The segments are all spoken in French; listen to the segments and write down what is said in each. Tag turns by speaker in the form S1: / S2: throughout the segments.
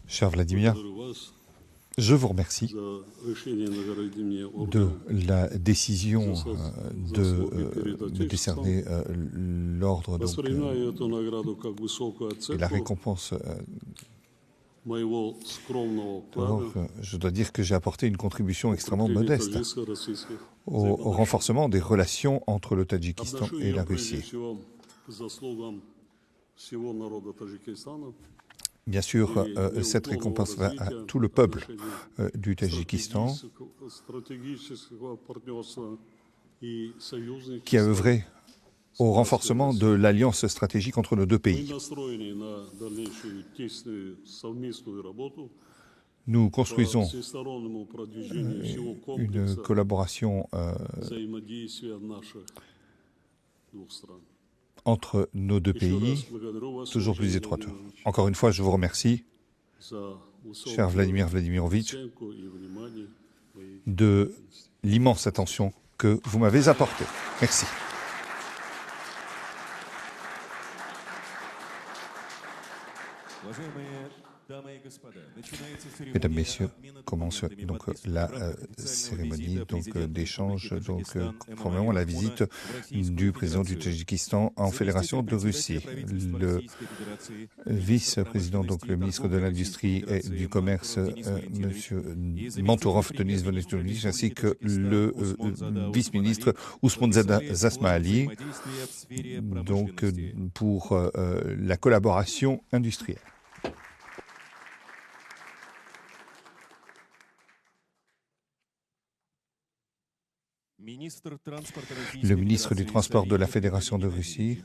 S1: Cher Vladimir, je vous remercie de la décision de me décerner l'ordre et la récompense. D'abord, je dois dire que j'ai apporté une contribution extrêmement modeste au renforcement des relations entre le Tadjikistan et la Russie. Bien sûr, cette récompense va à tout le peuple du Tadjikistan qui a œuvré au renforcement de l'alliance stratégique entre nos deux pays. Nous construisons une collaboration entre nos deux pays, toujours plus étroite. Encore une fois, je vous remercie, cher Vladimir Vladimirovitch, de l'immense attention que vous m'avez apportée. Merci. Mesdames, Messieurs, commence donc la cérémonie d'échange, conformément à la visite du président du Tadjikistan en Fédération de Russie. Le vice-président, le ministre de l'Industrie et du Commerce, M. Mantourov Denis Vonetovic, ainsi que le vice-ministre Ousmonzada Zasmaali, pour la collaboration industrielle. Le ministre du Transport de la Fédération de Russie,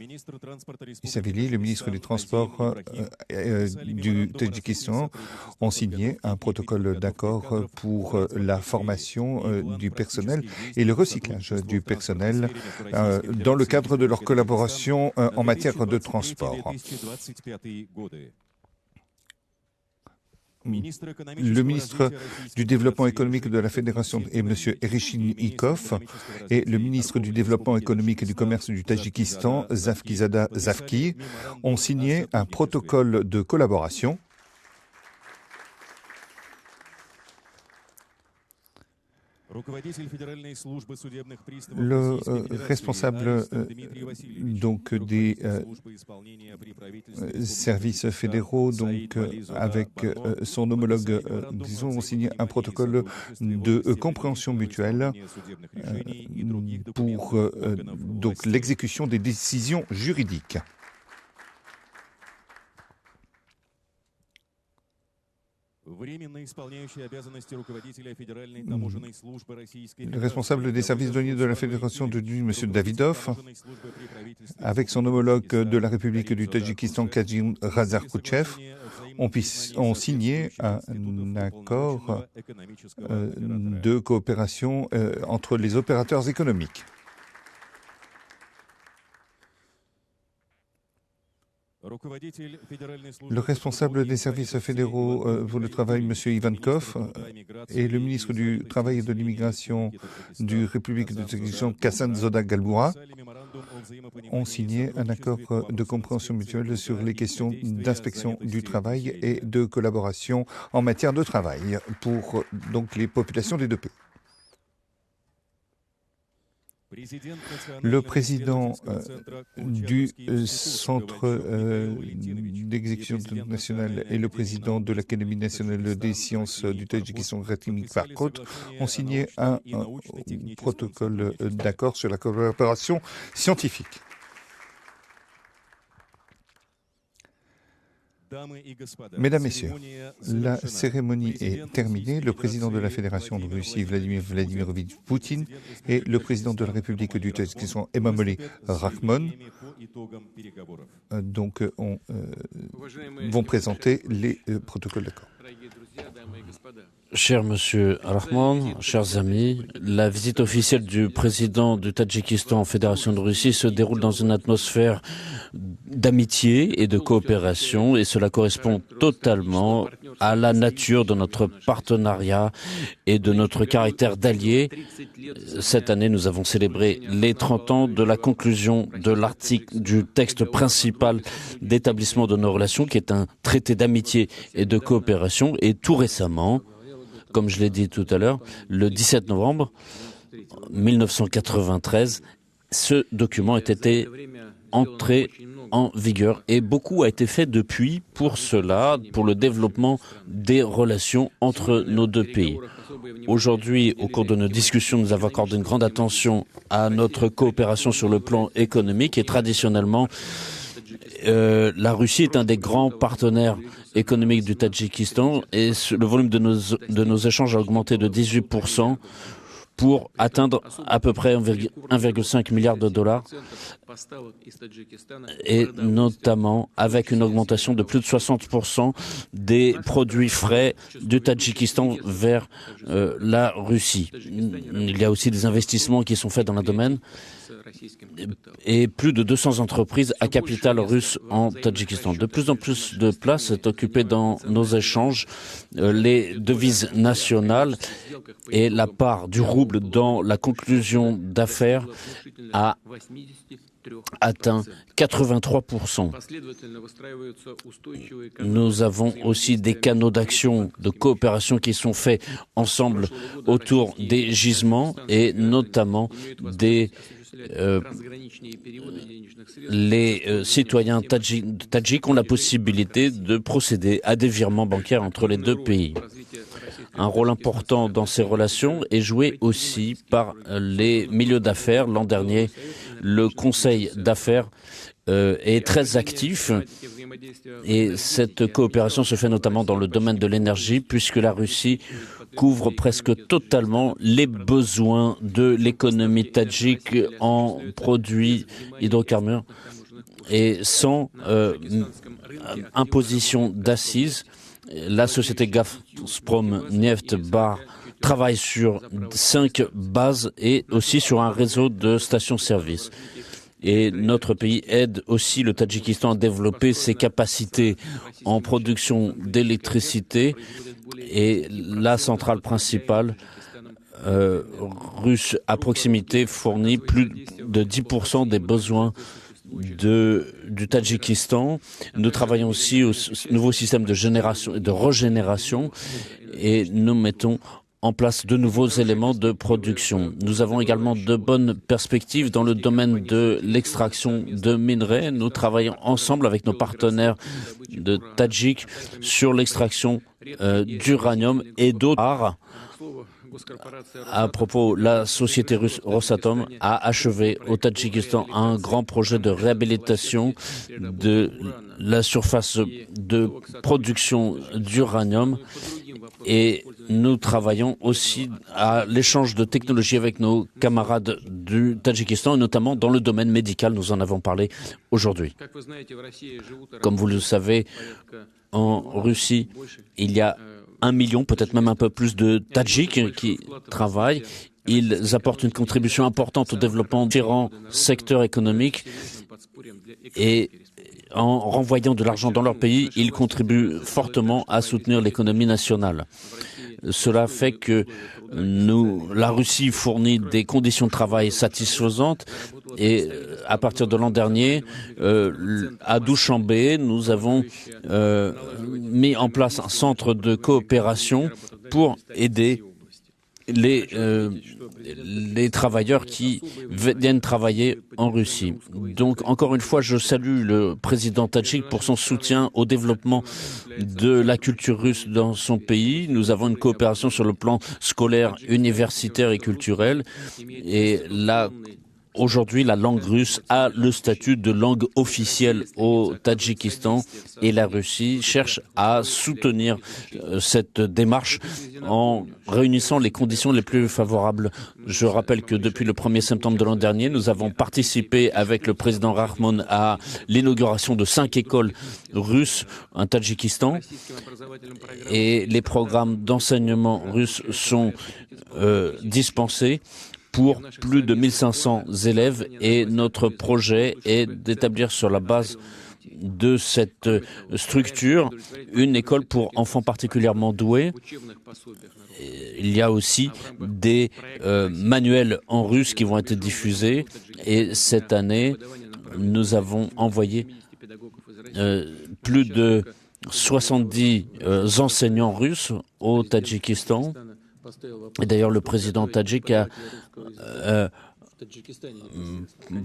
S1: Issaveli, le ministre du Transport du Tadjikistan ont signé un protocole d'accord pour la formation du personnel et le recyclage du personnel dans le cadre de leur collaboration en matière de transport. Le ministre du Développement économique de la Fédération est M. Erishinikov et le ministre du Développement économique et du Commerce du Tadjikistan, Zafkizada Zafki, ont signé un protocole de collaboration le responsable des services fédéraux, avec son homologue, ont signé un protocole de compréhension mutuelle pour l'exécution des décisions juridiques. Le responsable des services douaniers de la Fédération de M. Davidov, avec son homologue de la République du Tadjikistan, Kazim Razarkouchev, ont signé un accord de coopération entre les opérateurs économiques. Le responsable des services fédéraux pour le travail, M. Ivankov, et le ministre du Travail et de l'Immigration du République de Tadjikistan, Kassan Zoda Galboura, ont signé un accord de compréhension mutuelle sur les questions d'inspection du travail et de collaboration en matière de travail pour les populations des deux pays. Le président du Centre d'exécution nationale et le président de l'Académie nationale des sciences du Tadjikistan, Ratimik Farkot, ont signé un protocole d'accord sur la coopération scientifique. Mesdames, Messieurs, la cérémonie est terminée. Le président de la Fédération de Russie, Vladimir Vladimirovitch Poutine, et le président de la République du Tadjikistan, Emomali Rahmon, vont présenter les protocoles d'accord.
S2: Cher Monsieur Rahman, chers amis, la visite officielle du président du Tadjikistan en Fédération de Russie se déroule dans une atmosphère d'amitié et de coopération, et cela correspond totalement à la nature de notre partenariat et de notre caractère d'allié. Cette année, nous avons célébré les 30 ans de la conclusion de l'article du texte principal d'établissement de nos relations, qui est un traité d'amitié et de coopération. Et tout récemment, comme je l'ai dit tout à l'heure, le 17 novembre 1993, ce document a été entré en vigueur et beaucoup a été fait depuis pour cela, pour le développement des relations entre nos deux pays. Aujourd'hui, au cours de nos discussions, nous avons accordé une grande attention à notre coopération sur le plan économique et traditionnellement, la Russie est un des grands partenaires économiques du Tadjikistan et le volume de nos échanges a augmenté de 18% pour atteindre à peu près 1,5 milliard de dollars et notamment avec une augmentation de plus de 60% des produits frais du Tadjikistan vers la Russie. Il y a aussi des investissements qui sont faits dans le domaine et plus de 200 entreprises à capital russe en Tadjikistan. De plus en plus de place est occupée dans nos échanges. Les devises nationales et la part du rouble dans la conclusion d'affaires a atteint 83%. Nous avons aussi des canaux d'action, de coopération qui sont faits ensemble autour des gisements et notamment les citoyens tadjiks ont la possibilité de procéder à des virements bancaires entre les deux pays. Un rôle important dans ces relations est joué aussi par les milieux d'affaires. L'an dernier, le Conseil d'affaires est très actif et cette coopération se fait notamment dans le domaine de l'énergie puisque la Russie couvre presque totalement les besoins de l'économie tadjike en produits hydrocarbures et sans imposition d'assises. La société Gazprom Neft Bar travaille sur 5 bases et aussi sur un réseau de stations-service. Et notre pays aide aussi le Tadjikistan à développer ses capacités en production d'électricité et la centrale principale russe à proximité fournit plus de 10% des besoins du Tadjikistan. Nous travaillons aussi au nouveau système de génération et de régénération et nous mettons en place de nouveaux éléments de production. Nous avons également de bonnes perspectives dans le domaine de l'extraction de minerais. Nous travaillons ensemble avec nos partenaires de Tadjik sur l'extraction d'uranium et d'autres. À propos, la société russe Rosatom a achevé au Tadjikistan un grand projet de réhabilitation de la surface de production d'uranium et nous travaillons aussi à l'échange de technologies avec nos camarades du Tadjikistan et notamment dans le domaine médical, nous en avons parlé aujourd'hui. Comme vous le savez, en Russie, il y a 1 million, peut-être même un peu plus de Tadjiks qui travaillent. Ils apportent une contribution importante au développement de différents secteurs économiques et en renvoyant de l'argent dans leur pays, ils contribuent fortement à soutenir l'économie nationale. Cela fait que la Russie fournit des conditions de travail satisfaisantes et à partir de l'an dernier, à Douchambé, nous avons mis en place un centre de coopération pour aider les travailleurs qui viennent travailler en Russie. Donc, encore une fois, je salue le président tadjik pour son soutien au développement de la culture russe dans son pays. Nous avons une coopération sur le plan scolaire, universitaire et culturel. Et aujourd'hui, la langue russe a le statut de langue officielle au Tadjikistan et la Russie cherche à soutenir cette démarche en réunissant les conditions les plus favorables. Je rappelle que depuis le 1er septembre de l'an dernier, nous avons participé avec le président Rahmon à l'inauguration de 5 écoles russes en Tadjikistan et les programmes d'enseignement russes sont dispensés pour plus de 1500 élèves et notre projet est d'établir sur la base de cette structure une école pour enfants particulièrement doués. Il y a aussi des manuels en russe qui vont être diffusés et cette année, nous avons envoyé plus de 70 enseignants russes au Tadjikistan. Et d'ailleurs, le président tadjik a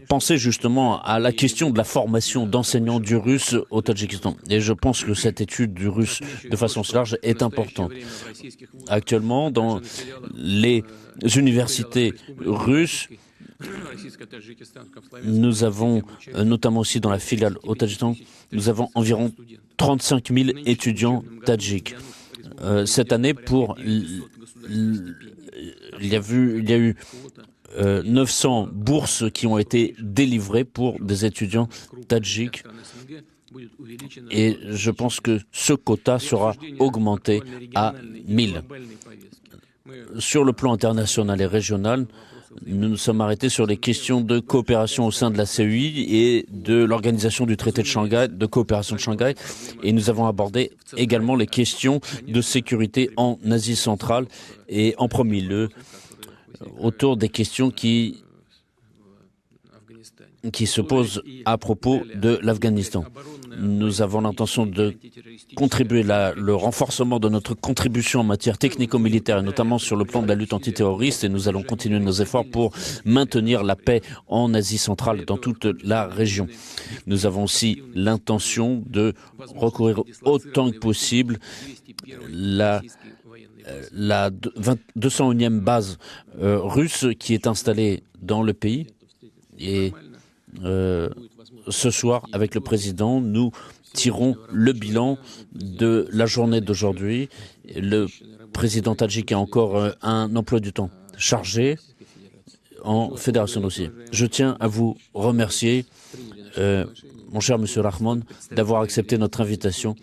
S2: pensé justement à la question de la formation d'enseignants du russe au Tadjikistan. Et je pense que cette étude du russe de façon large est importante. Actuellement, dans les universités russes, nous avons, notamment aussi dans la filiale au Tadjikistan, nous avons environ 35 000 étudiants tadjiks. Cette année, il y a eu 900 bourses qui ont été délivrées pour des étudiants tadjiks et je pense que ce quota sera augmenté à 1000. Sur le plan international et régional, nous nous sommes arrêtés sur les questions de coopération au sein de la CEI et de l'organisation du traité de Shanghai, de coopération de Shanghai, et nous avons abordé également les questions de sécurité en Asie centrale et en premier lieu autour des questions qui se posent à propos de l'Afghanistan. Nous avons l'intention de contribuer le renforcement de notre contribution en matière technico-militaire, et notamment sur le plan de la lutte antiterroriste, et nous allons continuer nos efforts pour maintenir la paix en Asie centrale, dans toute la région. Nous avons aussi l'intention de recourir autant que possible la 201e base russe qui est installée dans le pays. Et ce soir, avec le président, nous tirons le bilan de la journée d'aujourd'hui. Le président tadjik a encore un emploi du temps chargé en fédération aussi. Je tiens à vous remercier, mon cher monsieur Rahman, d'avoir accepté notre invitation